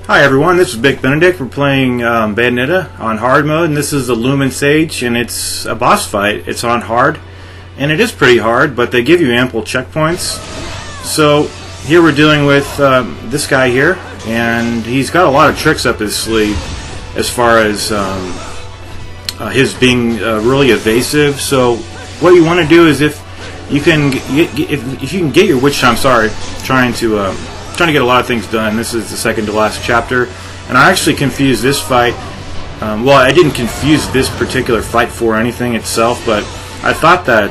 Hi everyone, this is Big Benedict. We're playing Bayonetta on hard mode, and this is the Lumen stage, and it's a boss fight. It's on hard, and it is pretty hard, but they give you ample checkpoints. So here we're dealing with this guy here, and he's got a lot of tricks up his sleeve as far as his being really evasive. So what you want to do is if you can get your witch time. Trying to get a lot of things done. This is the second to last chapter, and I actually confused this fight. Well, I didn't confuse this particular fight for anything itself, but I thought that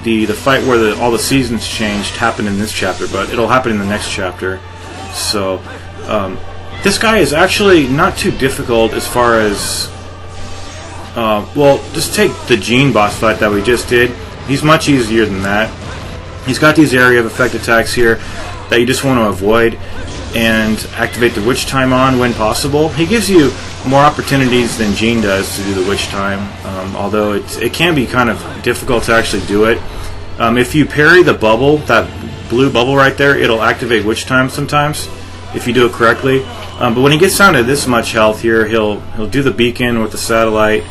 the fight where all the seasons changed happened in this chapter, but it'll happen in the next chapter. So this guy is actually not too difficult as far as well, just take the Gene boss fight that we just did. He's much easier than that. He's got these area of effect attacks here that you just want to avoid and activate the witch time on when possible. He gives you more opportunities than Gene does to do the witch time, although it can be kind of difficult to actually do it. If you parry the bubble, that blue bubble right there, it'll activate witch time sometimes if you do it correctly. But when he gets down to this much health here, he'll do the beacon with the satellite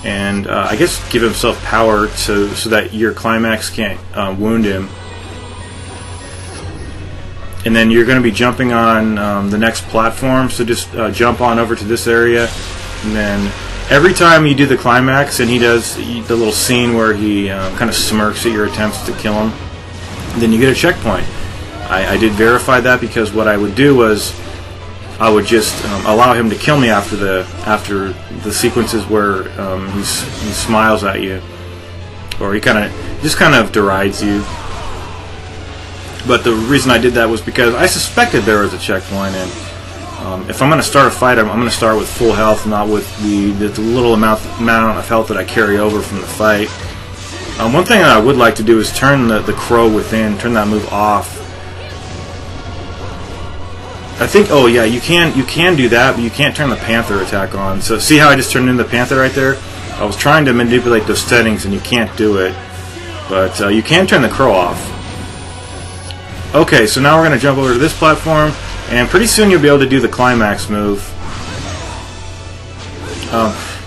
and I guess give himself power so that your climax can't wound him. And then you're going to be jumping on the next platform, so just jump on over to this area, and then every time you do the climax and he does the little scene where he kind of smirks at your attempts to kill him, then you get a checkpoint. I did verify that because what I would do was I would just allow him to kill me after the sequences where he smiles at you, or he just kind of derides you. But the reason I did that was because I suspected there was a checkpoint, and if I'm going to start a fight, I'm going to start with full health, not with the little amount of health that I carry over from the fight. One thing that I would like to do is turn the crow within, turn that move off. I think, oh yeah, you can do that, but you can't turn the panther attack on. So see how I just turned in the panther right there? I was trying to manipulate those settings, and you can't do it, but you can turn the crow off. Okay, so now we're going to jump over to this platform, and pretty soon you'll be able to do the climax move.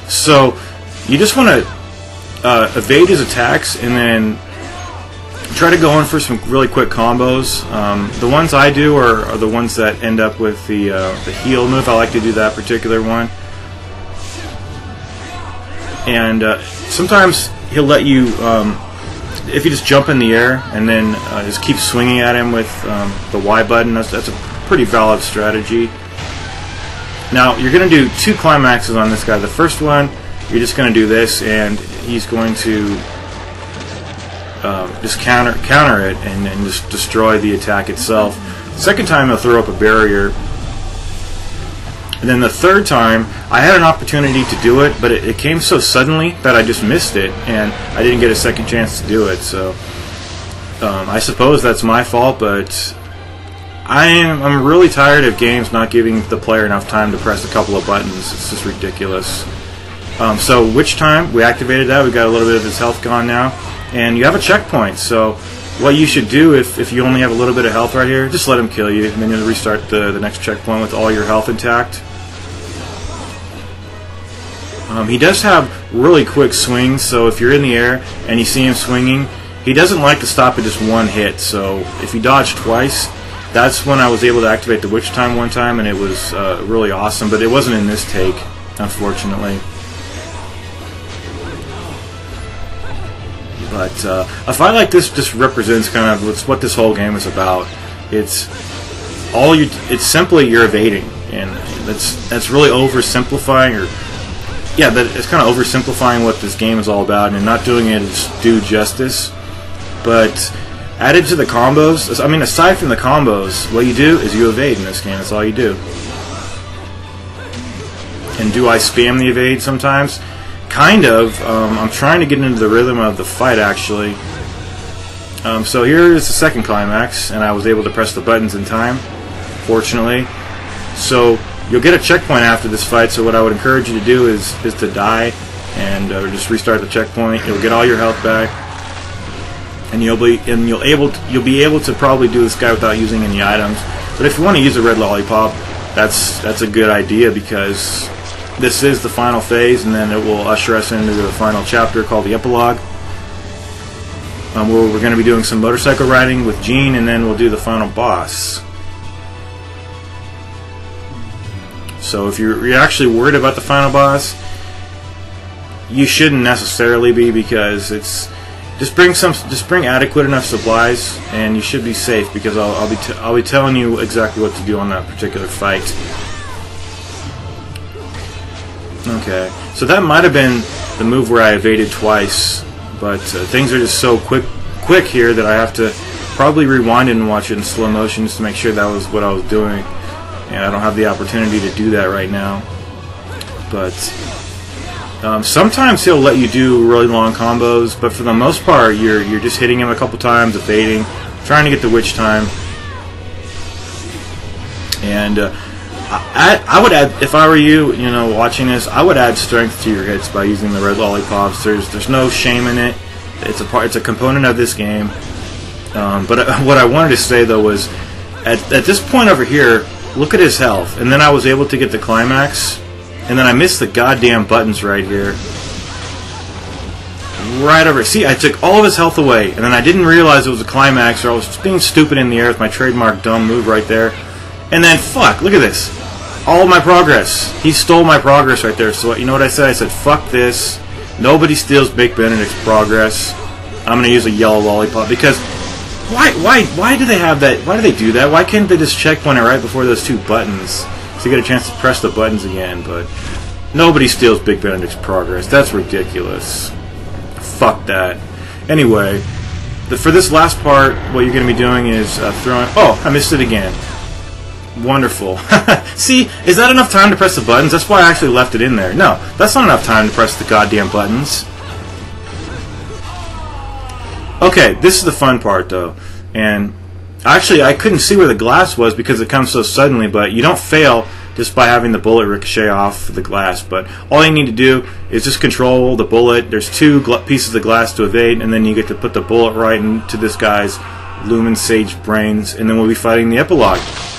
So you just want to evade his attacks and then try to go in for some really quick combos. The ones I do are the ones that end up with the heal move. I like to do that particular one. And sometimes he'll let you... if you just jump in the air and then just keep swinging at him with the Y button, that's a pretty valid strategy. Now, you're going to do two climaxes on this guy. The first one, you're just going to do this, and he's going to just counter it and just destroy the attack itself. The second time, he'll throw up a barrier. And then the third time, I had an opportunity to do it, but it came so suddenly that I just missed it, and I didn't get a second chance to do it. So I suppose that's my fault, but I'm really tired of games not giving the player enough time to press a couple of buttons. It's just ridiculous. So witch time, we activated that. We got a little bit of his health gone now, and you have a checkpoint. So what you should do if you only have a little bit of health right here, just let him kill you, and then you'll restart the next checkpoint with all your health intact. He does have really quick swings, so if you're in the air and you see him swinging, he doesn't like to stop at just one hit. So if you dodge twice, that's when I was able to activate the witch time one time, and it was really awesome, but it wasn't in this take, unfortunately. But a fight like this just represents kind of what this whole game is about. It's simply you're evading, and that's really oversimplifying, it's kind of oversimplifying what this game is all about, and not doing it its due justice. But added to the combos, I mean, aside from the combos, what you do is you evade in this game. That's all you do. And do I spam the evade sometimes? Kind of. I'm trying to get into the rhythm of the fight, actually. So here is the second climax, and I was able to press the buttons in time, fortunately. So you'll get a checkpoint after this fight, so what I would encourage you to do is to die and just restart the checkpoint. You'll get all your health back, and you'll be able to probably do this guy without using any items. But if you want to use a red lollipop, that's a good idea, because this is the final phase, and then it will usher us into the final chapter called the epilogue, where we're going to be doing some motorcycle riding with Gene, and then we'll do the final boss. So if you're actually worried about the final boss, you shouldn't necessarily be, because it's just bring adequate enough supplies, and you should be safe, because I'll be telling you exactly what to do on that particular fight. Okay, so that might have been the move where I evaded twice, but things are just so quick here that I have to probably rewind it and watch it in slow motion just to make sure that was what I was doing. And I don't have the opportunity to do that right now. But sometimes he'll let you do really long combos, but for the most part, you're just hitting him a couple times, evading, trying to get the witch time. And I would add, if I were you, watching this, I would add strength to your hits by using the red lollipops. There's no shame in it. It's a component of this game. But what I wanted to say though was, at this point over here, look at his health, and then I was able to get the climax, and then I missed the goddamn buttons right here. Right over. See, I took all of his health away, and then I didn't realize it was a climax, or I was just being stupid in the air with my trademark dumb move right there. And then, fuck, look at this. All of my progress. He stole my progress right there. So, you know what I said? I said, fuck this. Nobody steals Big Benedict's progress. I'm going to use a yellow lollipop, because why do they have that? Why do they do that? Why can't they just checkpoint it right before those two buttons, so you get a chance to press the buttons again? But nobody steals Big Benedict's progress. That's ridiculous. Fuck that. Anyway, for this last part, what you're going to be doing is throwing... Oh, I missed it again. Wonderful. See, is that enough time to press the buttons? That's why I actually left it in there. No, that's not enough time to press the goddamn buttons. Okay, this is the fun part though, and actually I couldn't see where the glass was because it comes so suddenly, but you don't fail just by having the bullet ricochet off the glass. But all you need to do is just control the bullet. There's two pieces of glass to evade, and then you get to put the bullet right into this guy's Lumen Sage brains, and then we'll be fighting the epilogue.